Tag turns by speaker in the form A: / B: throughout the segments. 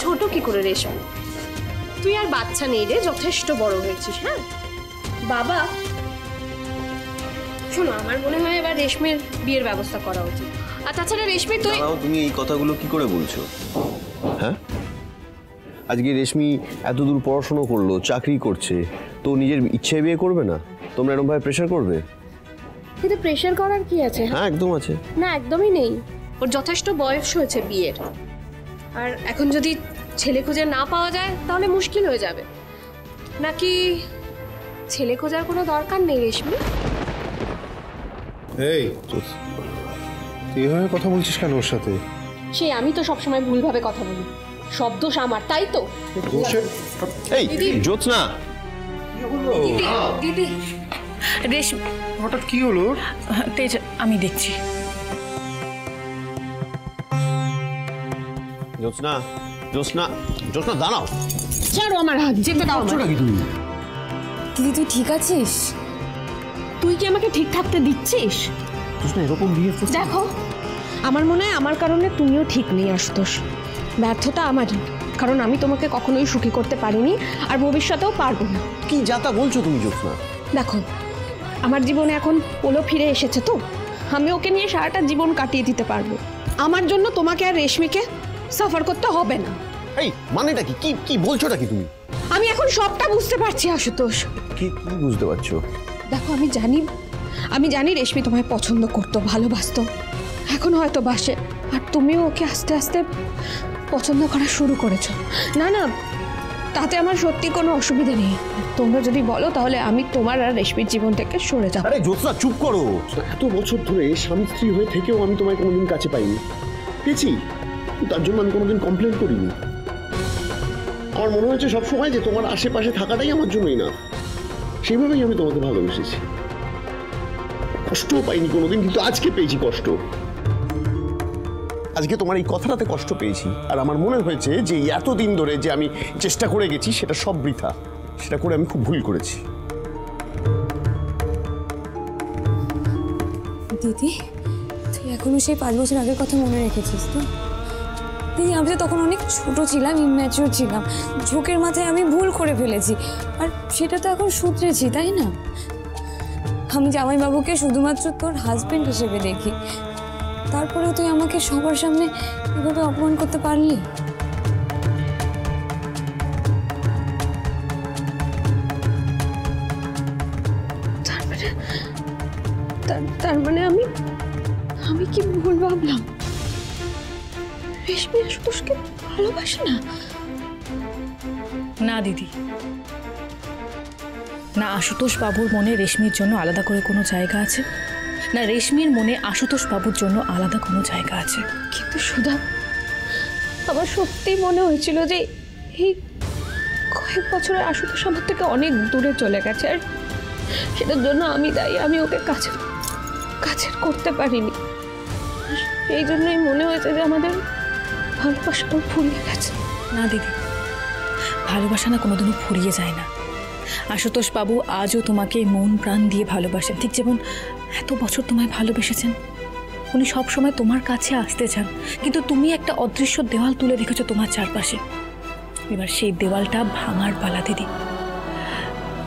A: ছোট কি করে রেশমি? তুই আর বাচ্চা নেই রে, যথেষ্ট বড় হয়েছিস। হ্যাঁ বাবা, শোনো, আমার মনে হয় এবার রেশমির বিয়ের ব্যবস্থা করা উচিত। আর তাছাড়া রেশমি
B: তুমি এই কথাগুলো কি করে বলছো? হ্যাঁ, আজকে রেশমি এত দূর পড়াশোনা করলো, চাকরি করছে, তো নিজের ইচ্ছায় বিয়ে করবে না? তোমরা এরকম ভাবে প্রেশার করবে?
A: কিন্তু প্রেশার করার কি আছে?
B: হ্যাঁ একদম আছে।
A: না, একদমই নেই। ওর যথেষ্ট বয়স হয়েছে বিয়ের, আর এখন যদি ছেলে খুঁজে না পাওয়া যায় তাহলে মুশকিল হয়ে যাবে। নাকি ছেলে খোঁজার কোনো দরকার নেই রেশমি?
C: এই তুই এভাবে কথা বলছিস কেন ওর সাথে?
A: সে আমি তো সবসময় ভুলভাবে কথা বলি, সব দোষ আমার, তাই তো?
B: এই জ্যোৎস্না,
A: দিদি
D: রেশমি
C: হঠাৎ কি হলো?
D: তেজ, আমি দেখছি।
B: জ্যোৎস্না, জ্যোৎস্না, জ্যোৎস্না দাঁড়াও।
A: ছাড়ো আমার হাত, যেতে দাও আমাকে।
E: দিদি তুই ঠিক আছিস?
A: তুই কি আমাকে ঠিক থাকতে দিচ্ছিস?
B: জ্যোৎস্না এরকম বিয়ে
A: দেখো, আমার মনে হয় আমার কারণে তুমিও ঠিক নেই আশুতোষ। ব্যর্থতা আমারই, কারণ আমি তোমাকে কখনোই সুখী করতে পারিনি, আর ভবিষ্যতেও পারবো না।
B: কি যাতা বলছো তুমি জ্যোৎস্না?
A: দেখো, আমার জীবনে এখন পোলো ফিরে এসেছে, তো আমি ওকে নিয়ে সারাটা জীবন কাটিয়ে দিতে পারবো। আমার জন্য তোমাকে আর রেশমিকে সাফার করতে হবে না।
B: এই মানেটা কি? কি বলছোটা কি তুমি?
A: আমি এখন সবটা বুঝতে পারছি আশুতোষ।
B: কি বুঝতে পারছো?
A: দেখো, আমি জানি রেশমি তোমায় পছন্দ করতো, ভালোবাসতো, এখন হয়তো বাসে, আর তুমিও ওকে আস্তে আস্তে পছন্দ করা শুরু করেছো। না, তাতে আমার সত্যি কোনো অসুবিধা নেই। তোমরা যদি বলো তাহলে আমি তোমার আর রেশমির জীবন থেকে সরে যাবো।
B: আরে জ্যোৎস্না চুপ করো। এত বছর ধরে স্বামী স্ত্রী হয়ে থেকেও আমি তোমায় কোনোদিন কাছে পাইনি, পেয়েছি, তার জন্য আমি কোনোদিন কমপ্লেন করিনি। আমার মনে হয়েছে সবসময় যে তোমার আশেপাশে থাকাটাই আমার জন্যই না, সেইভাবেই আমি তোমাকে ভালোবেসেছি। কষ্টও পাইনি কোনোদিন, কিন্তু আজকে পেয়েছি কষ্ট। আজকে তোমার এই কথাটাতে কষ্ট পেয়েছি, আর আমার মনে হয়েছে যে এতদিন ধরে যে আমি চেষ্টা করে গেছি সেটা সব বৃথা। সেটা করে আমি খুব ভুল করেছি।
E: দিদি তুই এখনো সেই 5 বছর আগের কথা মনে রেখেছিস তো? দিদি আমি তো তখন অনেক ছোট ছিলাম, ইম্যাচিওর ছিলাম, ঝোঁকের মাথায় আমি ভুল করে ফেলেছি, আর সেটা তো এখন শুধরেছি, তাই না? আমি জামাইবাবুকে শুধুমাত্র তোর হাজবেন্ড হিসেবে দেখি, তারপরেও তুই আমাকে সবার সামনে এভাবে অপমান করতে পারলি?
A: তার মানে আমি কি ভুল ভাবলাম? রেশমি আশুতোষকে ভালোবাসে না?
D: না দিদি, না আশুতোষ বাবুর মনে রেশমির জন্য আলাদা করে কোনো জায়গা আছে, না রেশমির মনে আশুতোষ বাবুর জন্য আলাদা কোনো জায়গা আছে।
A: কিন্তু সুধা, আমার সত্যি মনে হয়েছিল যে এই কয়েক বছরে আশুতোষ আমার থেকে অনেক দূরে চলে গেছে, আর সেটার জন্য আমি দায়ী। আমি ওকে কাছের করতে পারিনি, এই জন্যই মনে হয়েছে যে আমাদের ভালোবাসাটা ফুরিয়ে গেছে।
D: না দিদি, ভালোবাসা না কোনোদিনও ফুরিয়ে যায় না। আশুতোষ বাবু আজও তোমাকে মন প্রাণ দিয়ে ভালোবাসেন, ঠিক যেমন এত বছর তোমায় ভালোবেসেছেন। উনি সবসময় তোমার কাছে আসতে চান, কিন্তু তুমি একটা অদৃশ্য দেওয়াল তুলে রেখেছো তোমার চারপাশে। এবার সেই দেওয়ালটা ভাঙার পালা দিদি,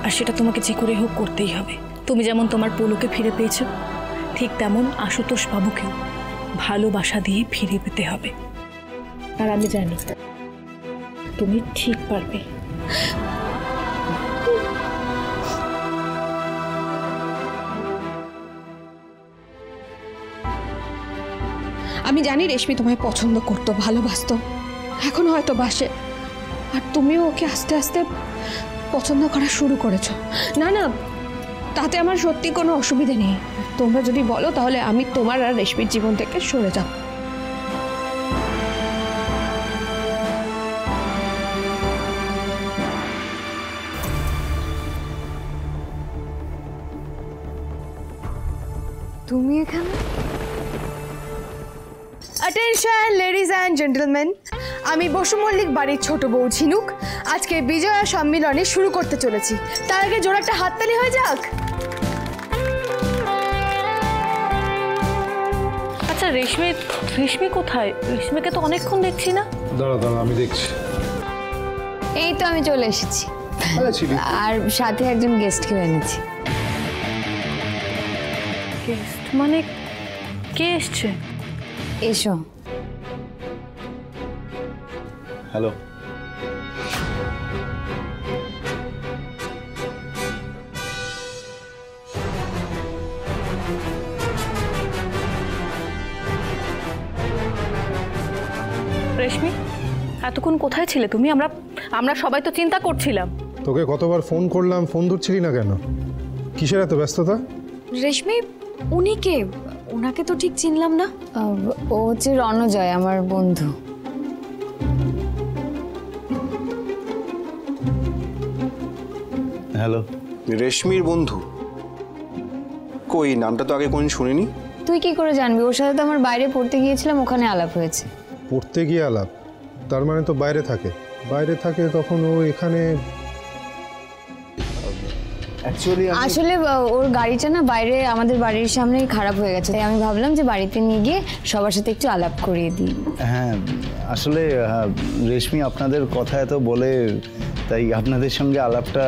D: আর সেটা তোমাকে যে করে হোক করতেই হবে। তুমি যেমন তোমার পোলোকে ফিরে পেয়েছো, ঠিক তেমন আশুতোষ বাবুকেও ভালোবাসা দিয়ে ফিরে পেতে হবে। আর আমি জানি তুমি ঠিক পারবে।
A: আমি জানি রেশমি তোমায় পছন্দ করতো, ভালোবাসতো, এখন হয়তো বাসে, আর তুমিও ওকে আস্তে আস্তে পছন্দ করা শুরু করেছো। না, তাতে আমার সত্যি কোনো অসুবিধা নেই। তোমরা যদি বলো তাহলে আমি তোমার আর রেশমির জীবন থেকে সরে যাব।
E: তুমি এখানে?
F: অ্যাটেনশন লেডিজ অ্যান্ড জেন্টলম্যান, আমি বসু মল্লিক বাড়ির ছোট বউ ঝিনুক আজকে বিজয়া সম্মিলনী শুরু করতে চলেছি। তার আগে জোর একটা হাততালি হয়ে যাক।
D: আচ্ছা রেশমি কোথায়? রেশমিকে তো অনেকক্ষণ দেখছি না।
C: দাঁড়া দাঁড়া, আমি দেখছি।
E: এই তো আমি চলে এসেছি,
C: ছিলি
E: আর সাথে একজন গেস্টকেও এনেছি।
D: গেস্ট মানে কে এসছে?
E: এসো।
C: হ্যালো।
D: রেশমি, এতক্ষণ কোথায় ছিলে তুমি? আমরা সবাই তো চিন্তা করছিলাম।
C: তোকে কতবার ফোন করলাম, ফোন ধরছিলি না কেন? কিসের এত ব্যস্ততা?
E: রেশমি, উনি কে? ওনাকে তো ঠিক চিনলাম না। ও হচ্ছে রণজয়, আমার বন্ধু।
G: হ্যালো। রেশমির বন্ধু? কই, নামটা তো আগে কোনদিন শুনিনি।
E: তুই কি করে জানবি? ওর সাথে তো আমার বাইরে পড়তে গিয়েছিলাম, ওখানে আলাপ হয়েছে।
C: পড়তে গিয়ে আলাপ? তার মানে তো বাইরে থাকে। বাইরে থাকে তখন ও এখানে?
E: আসলে ওর গাড়িটা না বাইরে আমাদের বাড়ির সামনেই খারাপ হয়ে গেছে, তাই আমি ভাবলাম যে বাড়িতে নিয়ে গিয়ে সবার সাথে একটু আলাপ করিয়ে দিই।
G: হ্যাঁ, আসলে রেশমি আপনাদের কথা এত বলে, তাই আপনাদের সঙ্গে আলাপটা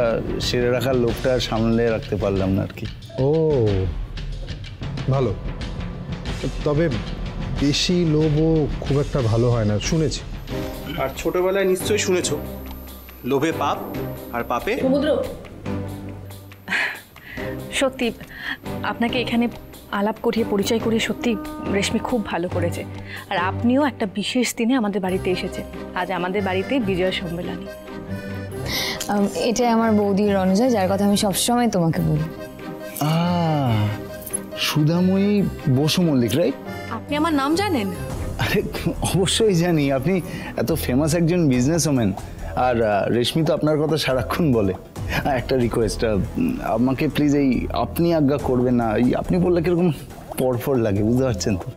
G: সেরে রাখার লোকটা সামলে রাখতে পারলাম না আর কি।
C: ও ভালো, তবে বেশি লোভও খুব একটা ভালো হয় না, শুনেছি।
H: আর ছোটবেলায় নিশ্চয়ই শুনেছো, লোভে পাপ আর পাপে
D: সমুদ্র। সত্যি আপনাকে এখানে আলাপ করিয়ে পরিচয় করিয়ে সত্যি রেশমি খুব ভালো করেছে। আর আপনিও একটা বিশেষ দিনে আমাদের বাড়িতে এসেছে। আজ আমাদের বাড়িতে বিজয় সম্মেলনী।
E: এটাই আমার বৌদি রণজয়, যার কথা আমি সবসময় তোমাকে বলি।
G: সুধাময়ী বসু মল্লিক, রাইট?
D: আপনি আমার নাম জানেন?
G: আরে অবশ্যই জানি, আপনি এত ফেমাস একজন বিজনেসম্যান। আর রেশমি তো আপনার কথা সারাক্ষণ বলে। একটা রিকোয়েস্ট, আমাকে প্লিজ এই আপনি আজ্ঞা করবেন না। এই আপনি বললে কিরকম পরপর লাগে, বুঝতে পারছেন তো?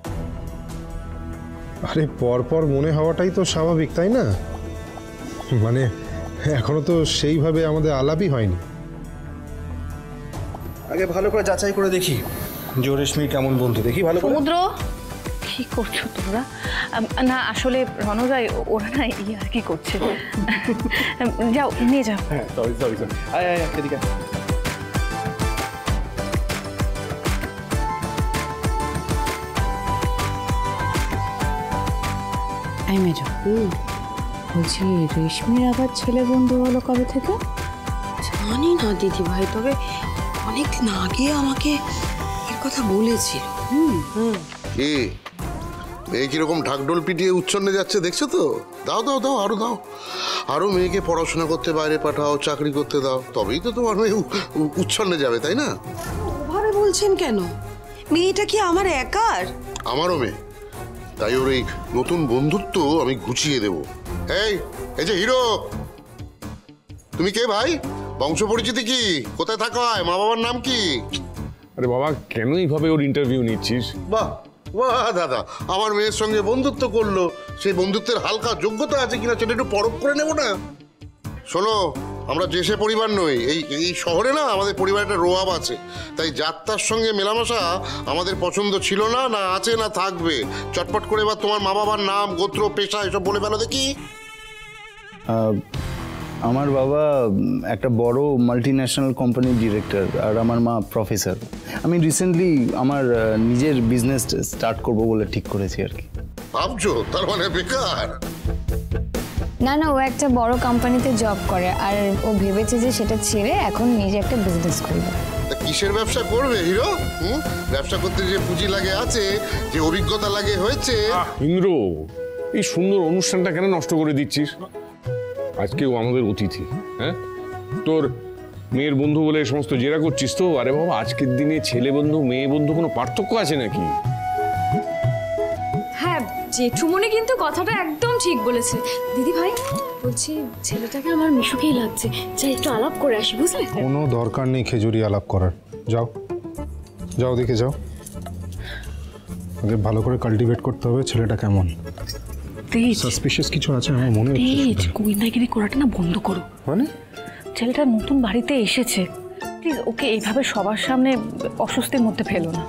C: আরে পরপর মনে হওয়াটাই তো স্বাভাবিক, তাই না? মানে এখনো তো সেইভাবে আমাদের আলাপই হয়নি।
H: আগে ভালো করে যাচাই করে দেখি যে রেশমির কেমন বন্ধু, দেখি ভালো করে।
D: সমুদ্র, কি করছো তোমরা? না আসলে রণজয় ওরা না আর কি করছে। যাও নিয়ে যাও।
H: হ্যাঁ, সরি সরি সরি। আয় আয় এদিকে।
I: এই মেজো, বলছি রেশমির আবার ছেলে বন্ধু হলো কবে থেকে? জানি না দিদি ভাই, তবে অনেকদিন আগে আমাকে এর কথা বলেছিল।
J: কি মেয়ে কিরকম ঢাকঢোল পিটিয়ে উচ্ছন্নে যাচ্ছে দেখছো তো? দাও দাও দাও, আরো দাও, আরো মেয়েকে পড়াশোনা করতে বাইরে পাঠাও, চাকরি করতে দাও, তবেই তো তোমার মেয়ে উচ্ছন্নে যাবে, তাই না?
I: ওভাবে বলছেন কেন? মেয়েটা কি আমার একার?
J: আমারও মেয়ে, তাই ওর এই নতুন বন্ধুত্ব আমি ঘুচিয়ে দেব। এই এই যে হিরো, তুমি কে ভাই? বংশ পরিচিতি কি? কোথায় থাকা হয়? মা বাবার নাম কি?
K: আরে বাবা, কেন এইভাবে ওর ইন্টারভিউ নিচ্ছিস?
J: বাহ বাহ দাদা, আমার মেয়ের সঙ্গে বন্ধুত্ব করলো, সেই বন্ধুত্বের হালকা যোগ্যতা আছে কিনা সেটা একটু পরখ করে নেব না? শোনো, আমরা দেশে পরিবার নই, এই শহরে না আমাদের পরিবারে একটা রোয়াব আছে, তাই যাত্রার সঙ্গে মেলামেশা আমাদের পছন্দ ছিল না, না আছে না থাকবে। চটপট করে এবার তোমার মা বাবার নাম, গোত্র, পেশা এসব বলে ফেলো দেখি।
G: আমার বাবা একটা বড় মাল্টিন্যাশনাল কোম্পানির ডিরেক্টর, আর আমার মা প্রফেসর। আমি রিসেন্টলি আমার নিজের বিজনেস স্টার্ট করব বলে ঠিক করেছি আর কি।
J: ভাবছো তার মানে বেকার?
E: না না, ও একটা বড় কোম্পানিতে জব করে, আর ও ভেবেছে যে সেটা ছেড়ে এখন নিজে একটা বিজনেস করবে।
J: তা কিসের ব্যবসা করবে হিরো? ব্যবসা করতে যে পুঁজি লাগে আছে, যে অভিজ্ঞতা লাগে হয়েছে।
K: ইন্দ্র, এই সুন্দর অনুষ্ঠানটা কেন নষ্ট করে দিচ্ছিস? আজকেও আমাদের অতিথি। হ্যাঁ, তোর মেয়ের বন্ধু বলে সমস্ত জেরা করছিস তো? আরে বাবা, আজকের দিনে ছেলে বন্ধু মেয়ে বন্ধু কোনো পার্থক্য আছে নাকি?
L: হ্যাঁ, জেঠুমনি কিন্তু কথাটা একদম ঠিক বলেছে। দিদি ভাই, বলছি ছেলেটাকে আমার মিশুকেই লাগছে, যাই একটু আলাপ করে আসি, বুঝলে?
C: কোনো দরকার নেই খেজুরি আলাপ করার, যাও যাও দেখে যাও। আগে ভালো করে কাল্টিভেট করতে হবে ছেলেটা কেমন। সাসপিশিয়াস কিছু আছে আমার মনে হচ্ছে।
D: গোয়েন্দাগিরি করাটা না বন্ধ করো।
C: মানে
D: ছেলেটা নতুন বাড়িতে এসেছে, প্লিজ ওকে এইভাবে সবার সামনে অস্বস্তির মধ্যে ফেলো না।